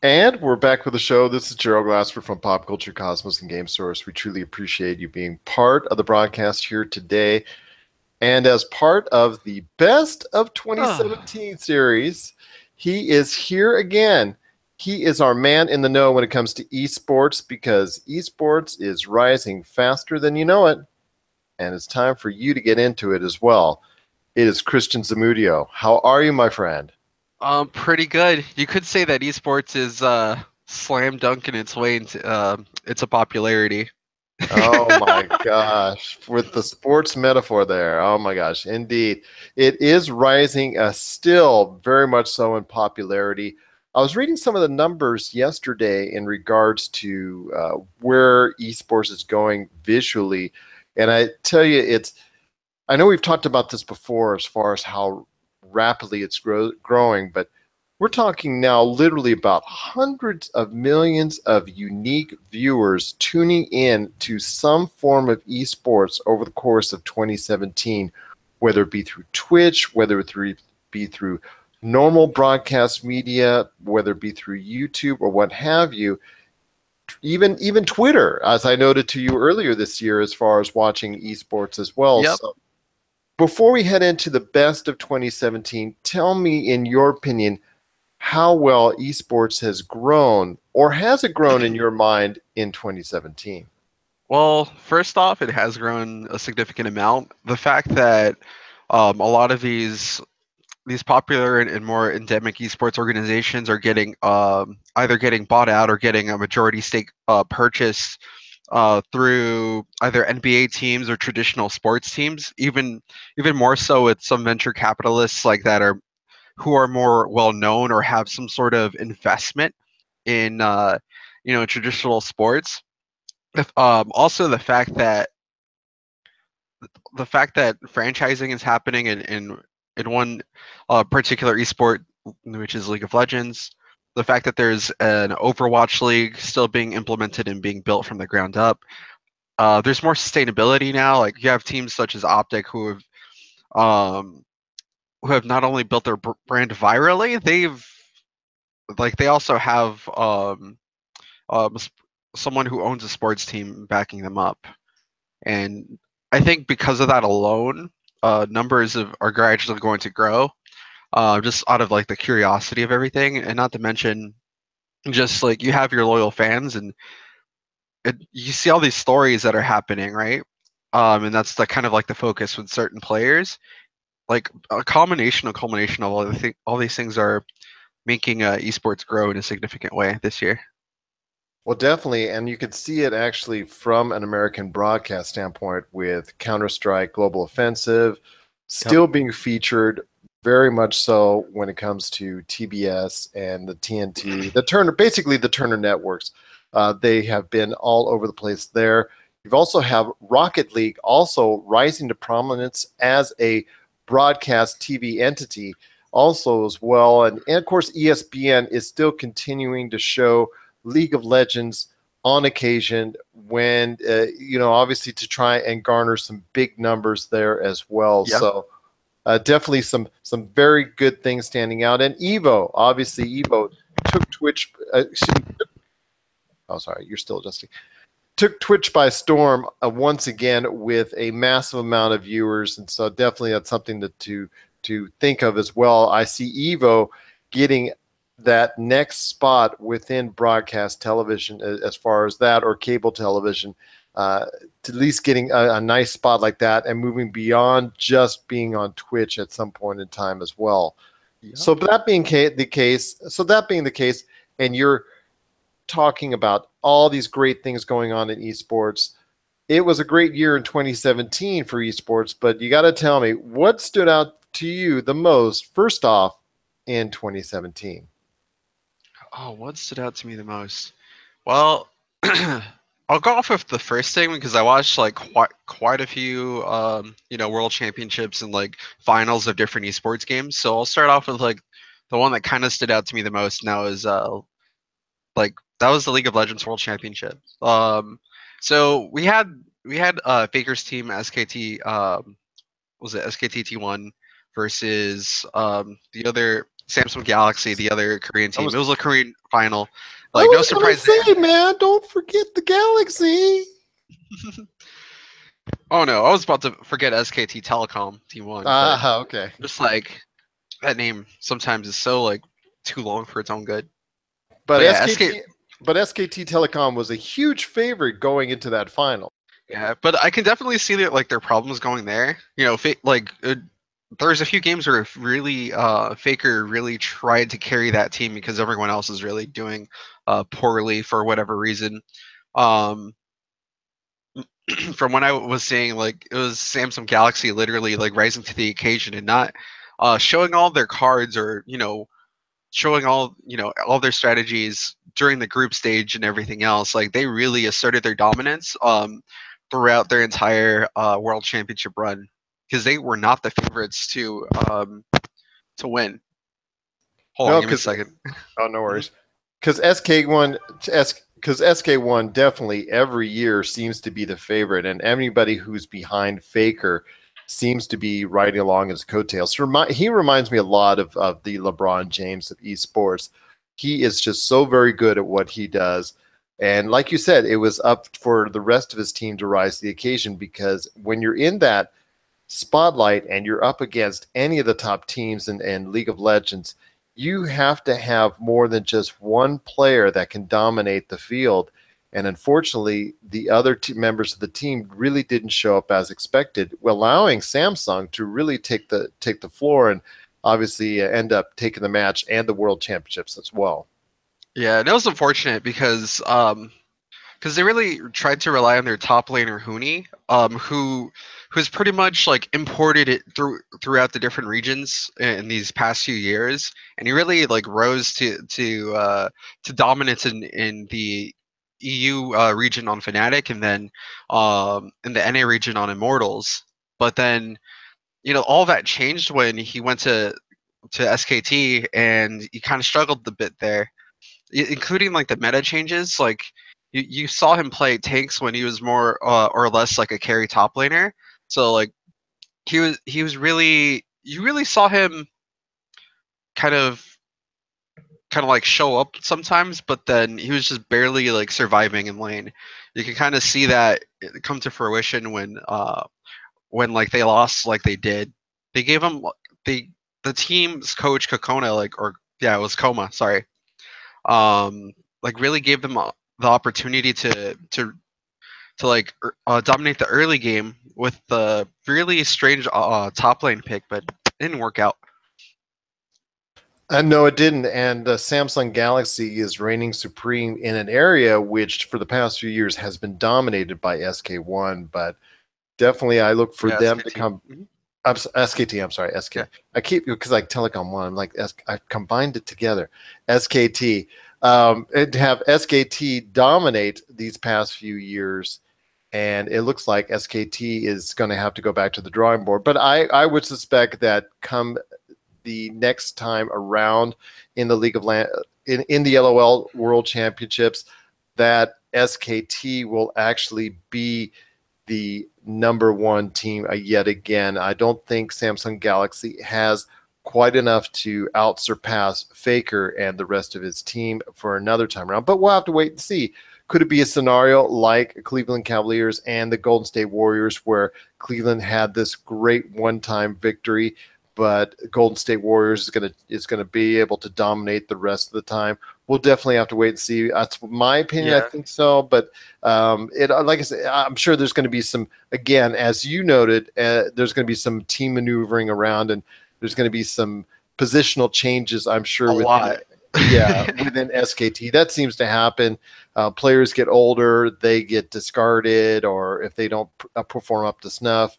And we're back with the show. This is Gerald Glassford from Pop Culture Cosmos and Game Source. We truly appreciate you being part of the broadcast here today. And as part of the Best of Oh, 2017 series, he is here again. He is our man in the know when it comes to esports because esports is rising faster than you know it. And it's time for you to get into it as well. It is Cristian Zamudio. How are you, my friend? pretty good. You could say that esports is slam dunking its way into its a popularity. Oh my gosh, with the sports metaphor there. Oh my gosh, indeed. It is rising still very much so in popularity. I was reading some of the numbers yesterday in regards to where esports is going visually. And I tell you, I know we've talked about this before as far as how rapidly it's growing, but we're talking now literally about hundreds of millions of unique viewers tuning in to some form of esports over the course of 2017, whether it be through Twitch, whether it be through normal broadcast media, whether it be through YouTube or what have you, even Twitter, as I noted to you earlier this year, as far as watching esports as well. Yep. So before we head into the best of 2017, tell me, in your opinion, how well esports has grown, or has it grown in your mind in 2017? Well, first off, it has grown a significant amount. The fact that a lot of these popular and more endemic esports organizations are getting either getting bought out or getting a majority stake purchase through either NBA teams or traditional sports teams. Even more so with some venture capitalists like that are who are more well known or have some sort of investment in traditional sports. Also, the fact that franchising is happening in one particular esport, which is League of Legends. The fact that there's an Overwatch League still being implemented and being built from the ground up. There's more sustainability now. Like you have teams such as Optic um, who have not only built their brand virally, they also have um, someone who owns a sports team backing them up. And I think because of that alone, are gradually going to grow, just out of like the curiosity of everything, and not to mention just like you have your loyal fans, and you see all these stories that are happening, right? And that's the kind of like the focus with certain players. Like a culmination of all these things are making esports grow in a significant way this year. Well, definitely, and you could see it actually from an American broadcast standpoint with Counter-Strike Global Offensive Yep. still being featured very much so when it comes to TBS and the TNT, the Turner, basically the Turner networks. They have been all over the place there. You've also have Rocket League also rising to prominence as a broadcast TV entity also as well. And of course, ESPN is still continuing to show League of Legends on occasion when obviously to try and garner some big numbers there as well. Yeah. So definitely some very good things standing out. And Evo, obviously Evo took Twitch. Oh, sorry, you're still adjusting. Took Twitch by storm once again with a massive amount of viewers, and so definitely that's something to think of as well. I see Evo getting that next spot within broadcast television as far as that or cable television, to at least getting a nice spot like that and moving beyond just being on Twitch at some point in time as well. Yep. So that being the case, and you're talking about all these great things going on in esports. It was a great year in 2017 for esports, but you got to tell me what stood out to you the most, first off, in 2017. Oh, what stood out to me the most? Well, I'll go off with the first thing because I watched like quite a few world championships and like finals of different esports games. So I'll start off with like the one that kind of stood out to me the most now is like that was the League of Legends World Championship. So we had Faker's team SKT was it SKT T1 versus the other. Samsung Galaxy, the other Korean I team. was It was a Korean final. I Like no was gonna surprise there. say, man, don't forget the Galaxy. Oh no, I was about to forget SKT Telecom T1, but Ah, okay. just like that name sometimes is so like too long for its own good. But But yeah, SK. SKT Telecom was a huge favorite going into that final. Yeah, but I can definitely see that like their problems going there. You know, there's a few games where really Faker really tried to carry that team because everyone else is really doing poorly for whatever reason. Um, from what I was saying, like it was Samsung Galaxy literally like rising to the occasion and not showing all their cards or showing all their strategies during the group stage and everything else. Like they really asserted their dominance throughout their entire world championship run because they were not the favorites to win. Hold on, No, give me a because second. oh, no Mhm. worries. Because SK1 definitely every year seems to be the favorite, and anybody who's behind Faker seems to be riding along his coattails. He reminds me a lot of the LeBron James of esports. He is just so very good at what he does. And like you said, it was up for the rest of his team to rise to the occasion because when you're in that spotlight and you're up against any of the top teams in League of Legends, you have to have more than just one player that can dominate the field. And unfortunately, the other members of the team really didn't show up as expected, allowing Samsung to really take the floor and obviously end up taking the match and the world championships as well. Yeah, and it was unfortunate because they really tried to rely on their top laner Huni, who's pretty much like imported it throughout the different regions in these past few years, and he really like rose to dominance in the EU region on Fnatic, and then in the NA region on Immortals. But then all that changed when he went to SKT, and he kind of struggled a bit there including like the meta changes. Like you saw him play tanks when he was more or less like a carry top laner. So like he was really you really saw him kind of like show up sometimes, but then he was just barely like surviving in lane. You can kind of see that come to fruition when like they lost like they did. They gave him they the team's coach Kokona like or yeah it was Coma sorry like really gave them the opportunity to like dominate the early game with the really strange top lane pick, but it didn't work out. No, it didn't. And the Samsung Galaxy is reigning supreme in an area which, for the past few years, has been dominated by SK1. But definitely, I look for Yeah, them to SKT. come. SKT. I'm sorry, Yeah, SK. I keep because like Telecom One. I'm like I combined it together. SKT. And to have SKT dominate these past few years, and it looks like SKT is going to have to go back to the drawing board. But I would suspect that come the next time around in the League of Land in the LOL World Championships, that SKT will actually be the number one team yet again. I don't think Samsung Galaxy has quite enough to out surpass Faker and the rest of his team for another time around, but we'll have to wait and see. Could it be a scenario like Cleveland Cavaliers and the Golden State Warriors, where Cleveland had this great one-time victory, but Golden State Warriors is gonna be able to dominate the rest of the time? We'll definitely have to wait and see. That's my opinion. I yeah, think so, but it like I said, I'm sure there's going to be some, again, as you noted, there's going to be some team maneuvering around, and there's going to be some positional changes, I'm sure, a within lot. within SKT. That seems to happen. Players get older, they get discarded, or if they don't perform up to snuff.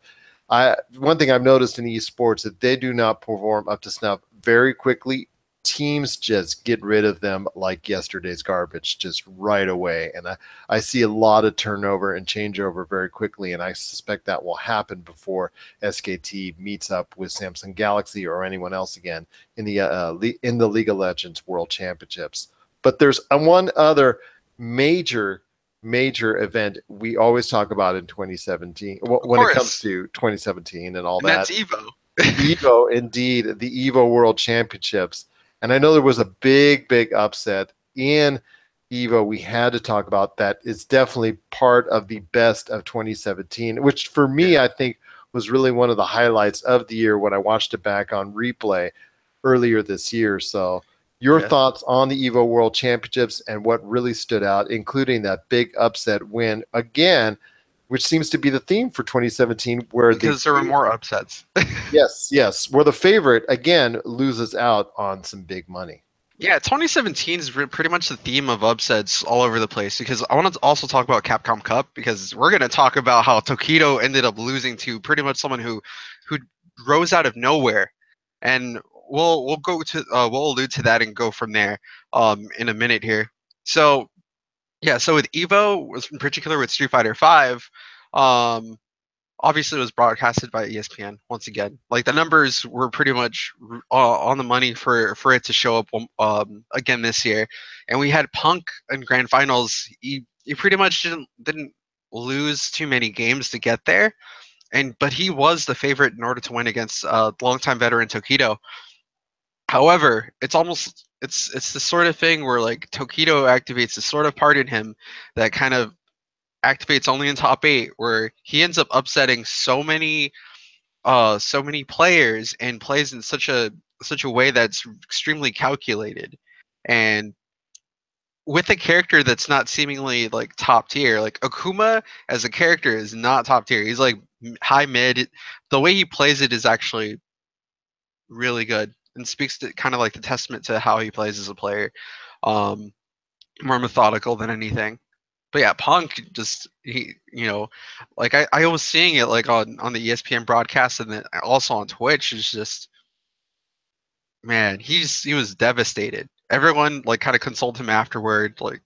One thing I've noticed in esports, if they do not perform up to snuff very quickly, teams just get rid of them like yesterday's garbage, just right away. And I see a lot of turnover and changeover very quickly, and I suspect that will happen before SKT meets up with Samsung Galaxy or anyone else again in the League of Legends World Championships. But there's one other major event we always talk about in 2017 Of when it comes course, to 2017 and all and that's that. Evo. Evo, indeed, the Evo World Championships. And I know there was a big upset in Evo we had to talk about that. It's definitely part of the best of 2017, which for me, Yeah. I think was really one of the highlights of the year when I watched it back on replay earlier this year. So, your Yeah. thoughts on the Evo World Championships and what really stood out, including that big upset win again, which seems to be the theme for 2017, where Because there were more upsets. yes, where the favorite again loses out on some big money. Yeah, 2017 is pretty much the theme of upsets all over the place because I want to also talk about Capcom Cup because we're going to talk about how Tokido ended up losing to pretty much someone who rose out of nowhere, and we'll go to we'll allude to that and go from there in a minute here. So yeah, so with Evo, in particular with Street Fighter Five, um, obviously it was broadcasted by ESPN once again. Like the numbers were pretty much on the money for it to show up again this year, and we had Punk in grand finals. He pretty much didn't lose too many games to get there, and but he was the favorite in order to win against longtime veteran Tokido. However, it's the sort of thing where like Tokido activates the sort of part in him that kind of activates only in top eight, where he ends up upsetting so many players and plays in such a way that's extremely calculated, and with a character that's not seemingly like top tier. Like Akuma as a character is not top tier. He's like high mid. The way he plays it is actually really good and speaks to kind of like the testament to how he plays as a player. um More methodical than anything. But yeah, Punk just he like I was seeing it like on the ESPN broadcast and then also on Twitch. Is just, man, he was devastated. Everyone like kind of consoled him afterward, like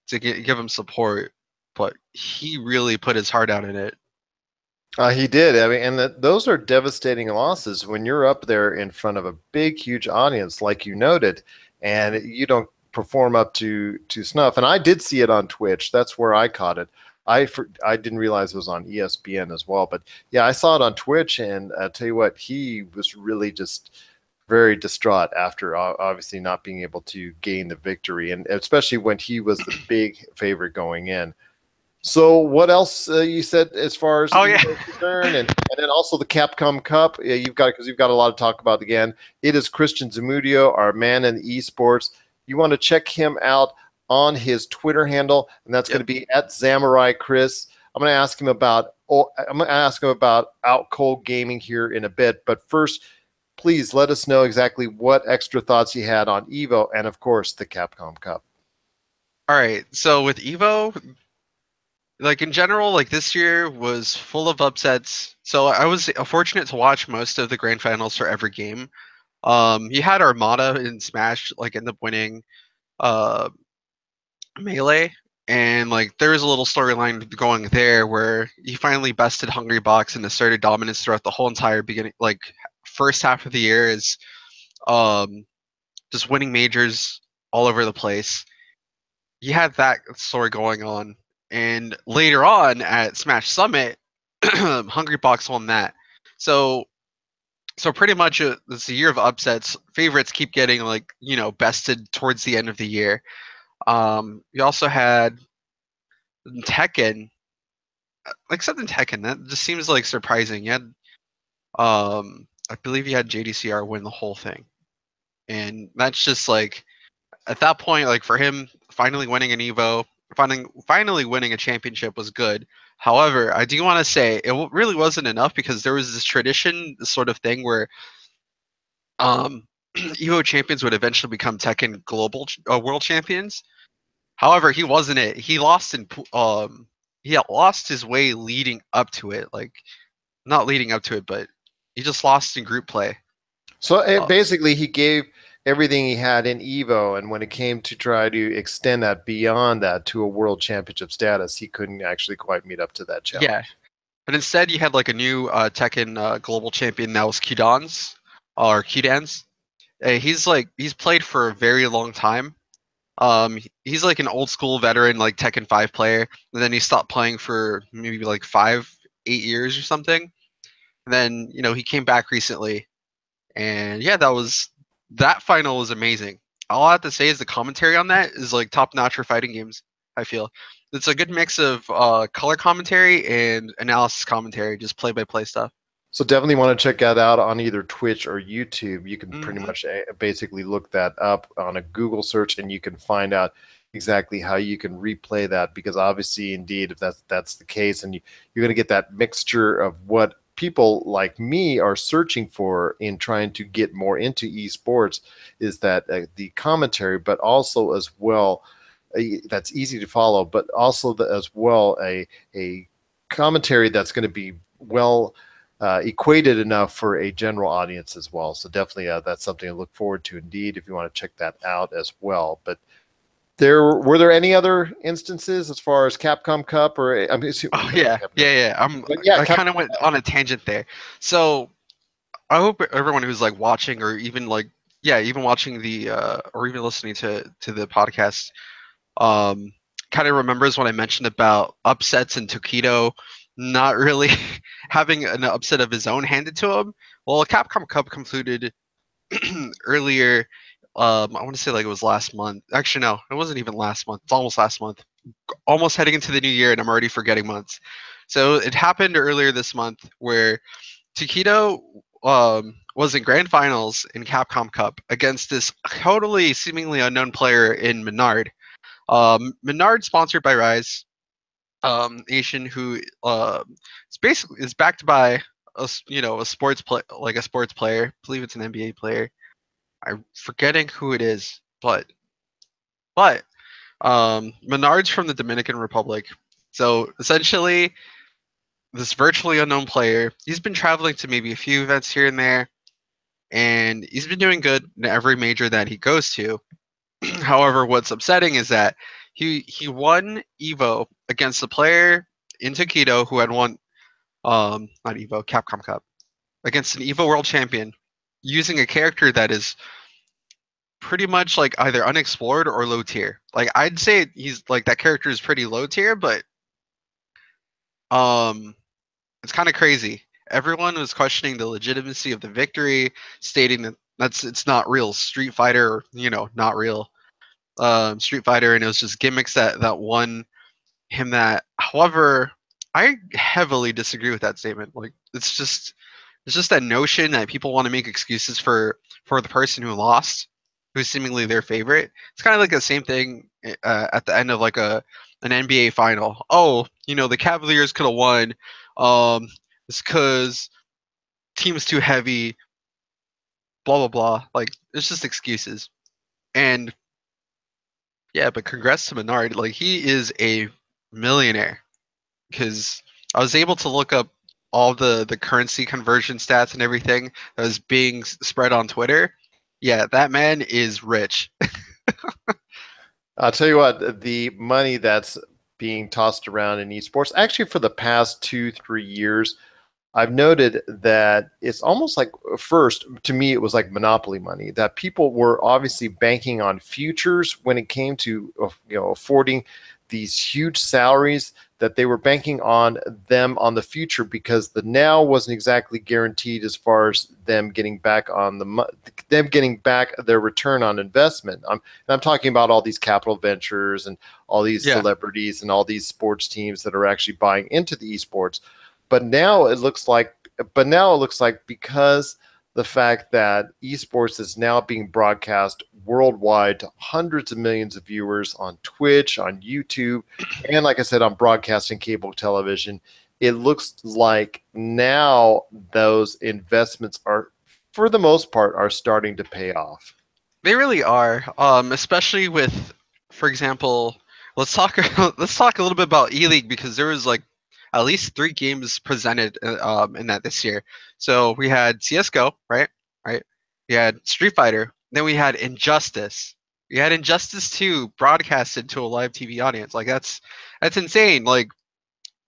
to give him support, but he really put his heart out in it. He did. I mean, and those are devastating losses when you're up there in front of a big, huge audience, like you noted, and you don't perform up to snuff. And I did see it on Twitch. That's where I caught it. I didn't realize it was on ESPN as well, but yeah, I saw it on Twitch, and I tell you what, he was really just very distraught after obviously not being able to gain the victory, and especially when he was the big favorite going in. So what else you said as far as Oh yeah. Evo is concerned, and then also the Capcom Cup? You've got because you've got a lot to talk about again. It is Cristian Zamudio, our man in esports. You want to check him out on his Twitter handle, and that's going Yep. to be at Samurai Chris. I'm going to ask him about Out Cold Gaming here in a bit, but first, please let us know exactly what extra thoughts you had on Evo and of course the Capcom Cup. All right. So with Evo, like in general, like this year was full of upsets. So I was fortunate to watch most of the grand finals for every game. You had Armada in Smash like end up winning uh Melee, and like there was a little storyline going there where he finally bested Hungry Box and asserted dominance throughout the whole entire beginning, like first half of the year is um just winning majors all over the place. You had that story going on, and later on at Smash Summit, Hungry Box won that. So so pretty much it's a year of upsets. Favorites keep getting like bested towards the end of the year. You also had Tekken, except in Tekken, that just seems like surprising. You had I believe you had JDCR win the whole thing, and that's just like at that point, like for him, finally winning an Evo, finally winning a championship was good. However, I do want to say it really wasn't enough because there was this tradition, this sort of thing where Evo champions would eventually become Tekken global world champions. However, he wasn't it. He had lost his way leading up to it, like not leading up to it, but he just lost in group play. So Uh, basically, he gave everything he had in Evo, and when it came to try to extend that beyond that to a world championship status, he couldn't actually quite meet up to that yeah, challenge. but instead you had like a new Tekken global champion that was Qdans or Qdans. He's played for a very long time. He's like an old school veteran, like Tekken 5 player. And then he stopped playing for maybe like 8 years or something. And then he came back recently, and yeah, that was That final was amazing. All I have to say is the commentary on that is like top notch for fighting games. I feel it's a good mix of color commentary and analysis commentary, just play by play stuff. So definitely want to check that out on either Twitch or YouTube. You can pretty Hmm. much basically look that up on a Google search, and you can find out exactly how you can replay that. Because obviously, indeed, if that's the case, and you're going to get that mixture of what people like me are searching for in trying to get more into esports, is that the commentary, but also as well that's easy to follow, but also as well a commentary that's going to be well equated enough for a general audience as well. So definitely that's something to look forward to indeed if you want to check that out as well. But were there any other instances as far as Capcom Cup or I'm assuming Oh yeah, Capcom Cup, yeah, yeah. but yeah, I kind of went on a tangent there. So I hope everyone who's like watching or even like yeah, even watching the or even listening to the podcast um kind of remembers when I mentioned about upsets and Tokido not really having an upset of his own handed to him. Well, Capcom Cup concluded earlier. I want to say like it was last month. Actually, no, it wasn't even last month. It's almost last month. Almost heading into the new year, and I'm already forgetting months. So it happened earlier this month where Takedo was in grand finals in Capcom Cup against this totally seemingly unknown player in Menard. Menard, sponsored by Rise Nation, who is basically is backed by a sports play like a sports player. I believe it's an NBA player. I'm forgetting who it is, but Menard's from the Dominican Republic. So essentially, this virtually unknown player, he's been traveling to maybe a few events here and there, and he's been doing good in every major that he goes to. However, what's upsetting is that he won Evo against a player in Takedo who had won not Evo, Capcom Cup, against an Evo World Champion using a character that is pretty much like either unexplored or low tier. Like I'd say he's like that character is pretty low tier, but um it's kind of crazy. Everyone was questioning the legitimacy of the victory, stating that it's not real Street Fighter, or, not real Street Fighter, and it was just gimmicks that won him that. However, I heavily disagree with that statement. Like it's just that notion that people want to make excuses for the person who lost, who's seemingly their favorite. It's kind of like the same thing at the end of like an NBA final. Oh, the Cavaliers could have won. Um, it's because team's too heavy. Blah blah blah. Like it's just excuses. And yeah, but congrats to Menard. Like he is a millionaire because I was able to look up all the currency conversion stats and everything that was being spread on Twitter. Yeah, that man is rich. I'll tell you what, the money that's being tossed around in esports, actually for the past 2, 3 years, I've noted that it's almost like first to me it was like monopoly money that people were obviously banking on futures when it came to affording these huge salaries that they were banking on them on the future because the now wasn't exactly guaranteed as far as them getting back on them getting back their return on investment. I'm talking about all these capital ventures and all these Yeah, celebrities and all these sports teams that are actually buying into the esports. But now it looks like because the fact that esports is now being broadcast worldwide to hundreds of millions of viewers on Twitch, on YouTube, and like I said, on broadcasting cable television, it looks like now those investments are, for the most part, are starting to pay off. they really are. Especially with, for example, let's talk let's talk a little bit about E League because there was like at least 3 games presented in that this year. So we had CS:GO, right? Right. We had Street Fighter. Then we had Injustice. We had Injustice 2 broadcasted to a live TV audience. Like that's insane. Like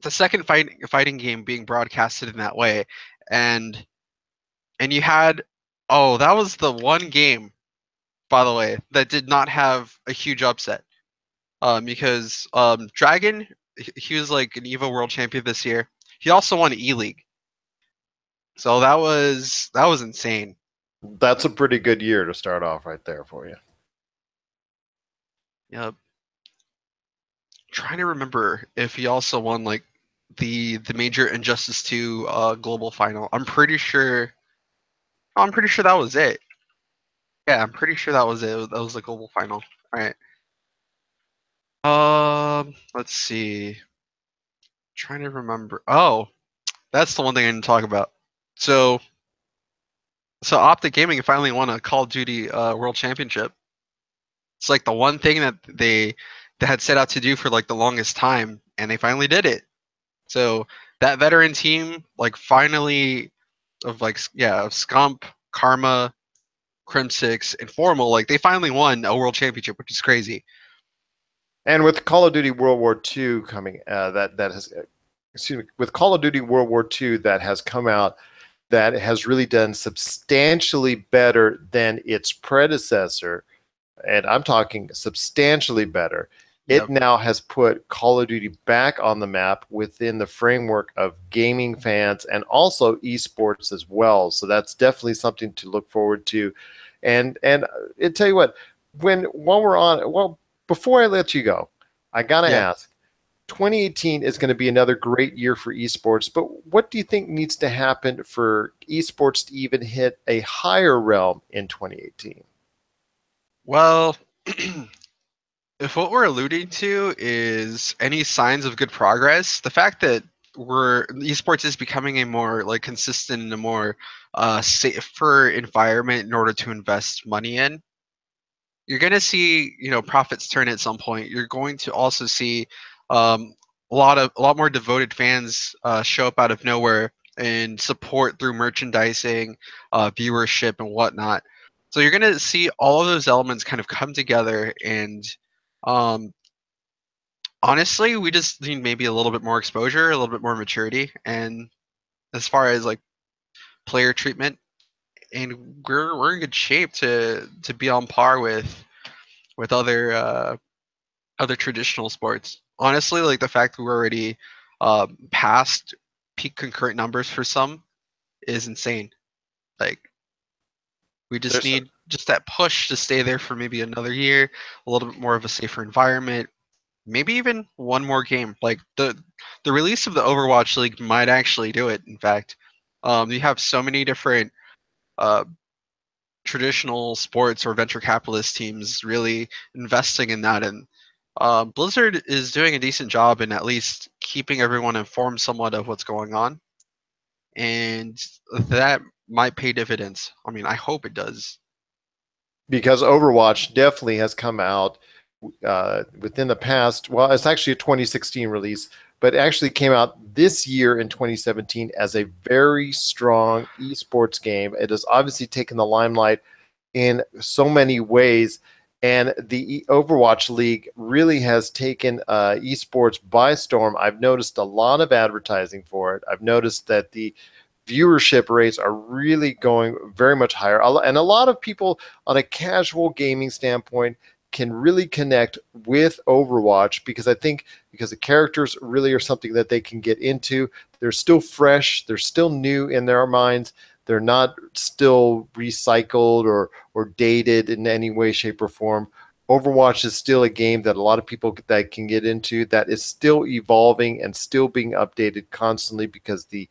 the second fighting game being broadcasted in that way, and you had that was the one game, by the way, that did not have a huge upset. Because Dragon, he was like an Evo World Champion this year. He also won E League, so that was insane. That's a pretty good year to start off right there for you. Yep. Trying to remember if he also won like the major Injustice 2 global final. I'm pretty sure that was it. Yeah, I'm pretty sure that was it. That was the global final. All right. Let's see. Trying to remember. Oh, that's the one thing I didn't talk about. So, so Optic Gaming finally won a Call of Duty World Championship. It's like the one thing that they had set out to do for like the longest time, and they finally did it. So that veteran team, like finally, of like yeah, of Scump, Karma, Crim6, and Formal, like they finally won a world championship, which is crazy. And with Call of Duty World War II coming, that has, excuse me, with Call of Duty World War II that has come out, that has really done substantially better than its predecessor, and I'm talking substantially better. It Yep. now has put Call of Duty back on the map within the framework of gaming fans and also esports as well. So that's definitely something to look forward to. And I tell you what, while we're on, well, before I let you go, I gotta Yeah. ask. 2018 is going to be another great year for esports, but what do you think needs to happen for esports to even hit a higher realm in 2018? Well, if what we're alluding to is any signs of good progress, the fact that we're esports is becoming a more like consistent and a more safer environment in order to invest money in, you're going to see profits turn at some point. You're going to also see um, a lot more devoted fans show up out of nowhere and support through merchandising, viewership, and whatnot. So you're going to see all of those elements kind of come together, and um, honestly, we just need maybe a little bit more exposure, a little bit more maturity, and as far as like player treatment, and we're in good shape to be on par with other traditional sports. Honestly, like the fact that we're already past peak concurrent numbers for some is insane. Like we just There's need just that push to stay there for maybe another year, a little bit more of a safer environment, maybe even one more game. Like the release of the Overwatch League might actually do it. In fact, you have so many different uh, traditional sports or venture capitalist teams really investing in that, and Blizzard is doing a decent job in at least keeping everyone informed somewhat of what's going on, and that might pay dividends. I mean, I hope it does. because Overwatch definitely has come out within the past. Well, it's actually a 2016 release, but it actually came out this year in 2017 as a very strong esports game. It has obviously taken the limelight in so many ways. And the Overwatch League really has taken esports by storm. I've noticed a lot of advertising for it. I've noticed that the viewership rates are really going very much higher. And a lot of people, on a casual gaming standpoint, can really connect with Overwatch because I think because the characters really are something that they can get into. They're still fresh, they're still new in their minds. They're not still recycled or dated in any way, shape, or form. Overwatch is still a game that a lot of people that can get into that is still evolving and still being updated constantly because the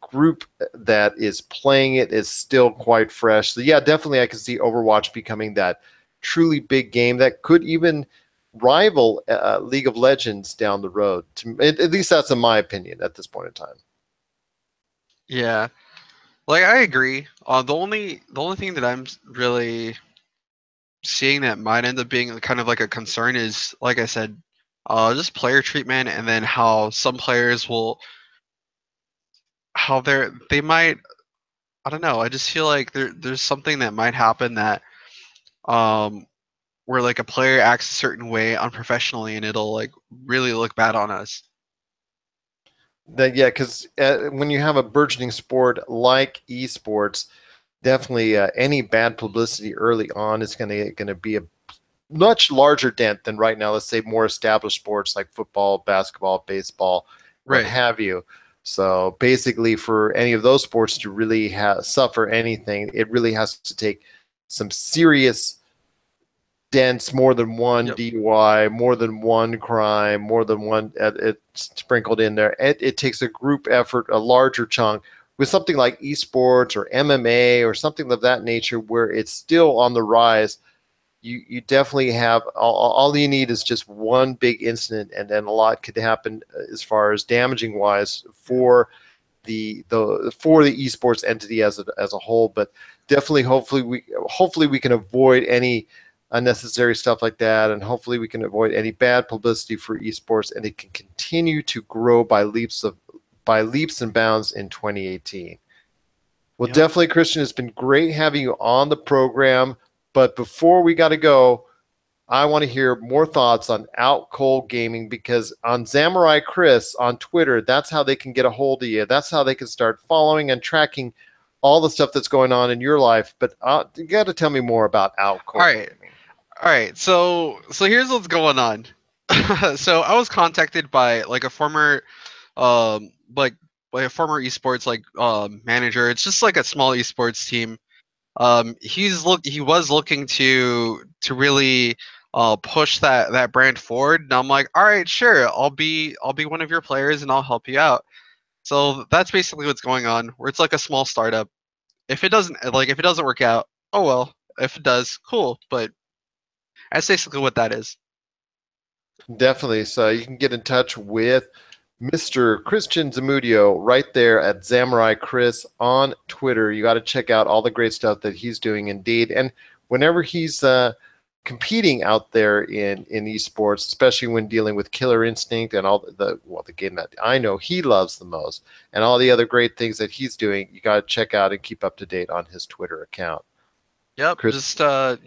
group that is playing it is still quite fresh. So yeah, definitely I can see Overwatch becoming that truly big game that could even rival League of Legends down the road. At least that's in my opinion at this point in time. Yeah, like I agree. The only thing that I'm really seeing that might end up being kind of like a concern is, like I said, just player treatment, and then how some players will how they might, I don't know. I just feel like there's something that might happen that um where like a player acts a certain way unprofessionally, and it'll like really look bad on us. That yeah, because when you have a burgeoning sport like esports, definitely any bad publicity early on is going to be a much larger dent than right now. Let's say more established sports like football, basketball, baseball, what Right. have you. So basically, for any of those sports to really suffer anything, it really has to take some serious dents, more than one Yep. DUI, more than one crime, more than one sprinkled in there. It takes a group effort, a larger chunk. With something like esports or MMA or something of that nature, where it's still on the rise, you definitely have all you need is just one big incident, and then a lot could happen as far as damaging wise for the esports entity as a whole. But definitely, hopefully we can avoid any unnecessary stuff like that, and hopefully we can avoid any bad publicity for esports, and it can continue to grow by leaps and bounds in 2018. Well, Yep. definitely, Christian, it's been great having you on the program. But before we got to go, I want to hear more thoughts on Out Cold Gaming, because on Samurai Chris on Twitter, that's how they can get a hold of you. That's how they can start following and tracking all the stuff that's going on in your life. But you got to tell me more about Out All Cold right. Gaming. All right. So here's what's going on. So I was contacted by like a former um like a former esports manager. It's just like a small esports team. He was looking to really push that brand forward, and I'm like, all right, sure, I'll be one of your players and I'll help you out. So that's basically what's going on. Where it's like a small startup. If it doesn't work out, oh well. If it does, cool. But that's basically what that is. Definitely. So you can get in touch with Mr. Cristian Zamudio right there at Samurai Chris on Twitter. You got to check out all the great stuff that he's doing, indeed. And whenever he's competing out there in esports, especially when dealing with Killer Instinct and all the game that I know he loves the most, and all the other great things that he's doing, you got to check out and keep up to date on his Twitter account. Yep. Chris, Just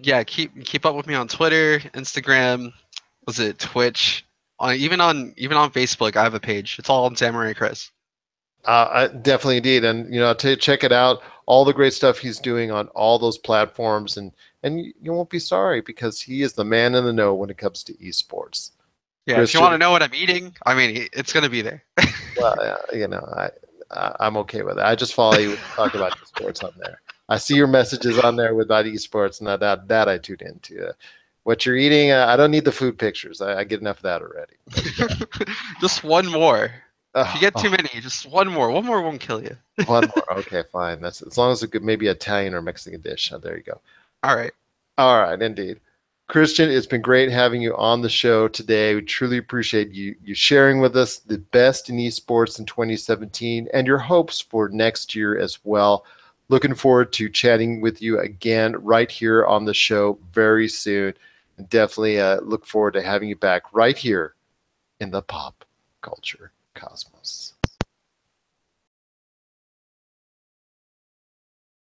yeah, keep up with me on Twitter, Instagram, was it Twitch? Even on Facebook, I have a page. It's all on Samurai Chris. definitely, indeed, and check it out. All the great stuff he's doing on all those platforms, and you won't be sorry, because he is the man in the know when it comes to esports. Yeah, if you want Christian, to know what I'm eating, I mean, it's gonna be there. well, I'm okay with it. I just follow you when you talk about esports on there. I see your messages on there about esports, and that I tune into. What you're eating, I don't need the food pictures. I get enough of that already. But Just one more. If you oh, get too oh, many, just one more. One more won't kill you. one more. Okay, fine. That's as long as it could maybe Italian or Mexican dish. Oh, there you go. All right. All right, indeed. Christian, it's been great having you on the show today. We truly appreciate you sharing with us the best in esports in 2017 and your hopes for next year as well. Looking forward to chatting with you again right here on the show very soon. And definitely look forward to having you back right here in the pop culture cosmos.